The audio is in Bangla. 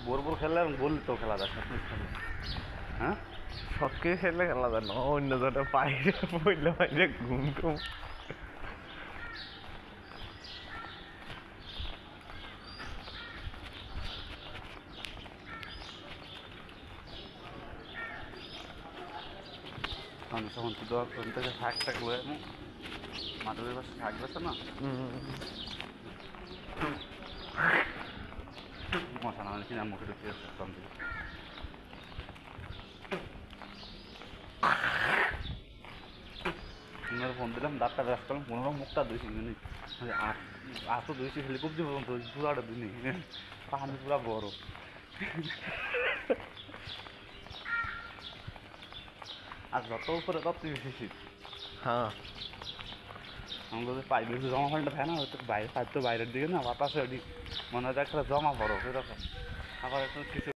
বোর বোর খেললে বললি তো খেলা যায় সব খেলে। হ্যাঁ সব কিছু খেললে খেলা যায় না, অন্য জনে বাইরে পড়লে বাইরে ঘুম টুম। আমি তখন তো দেওয়ার ফোন থেকে শাক টাক লয়ে মাঠের পাশে শাক বেছে না মশা না কিনা মুখে ঢুকিয়ে তখন থেকে ফোন দিলাম দাঁতটা ব্রাশ করলাম পনেরো মুখটা ধুইছি মিনিট আতো ধুইছি খালি কবজি পর্যন্ত পুরাটা দিনই পানি পুরা বড়। আর যত উপরে তত বেশি শীত। হ্যাঁ আমি যদি পাইলে জমা পানিটা থাকে না হয়তো বাইরে তো বাইরের দিকে না বাতাসে মনে হয় একটা জমা পড়ো সেরকম আবার একটু কিছু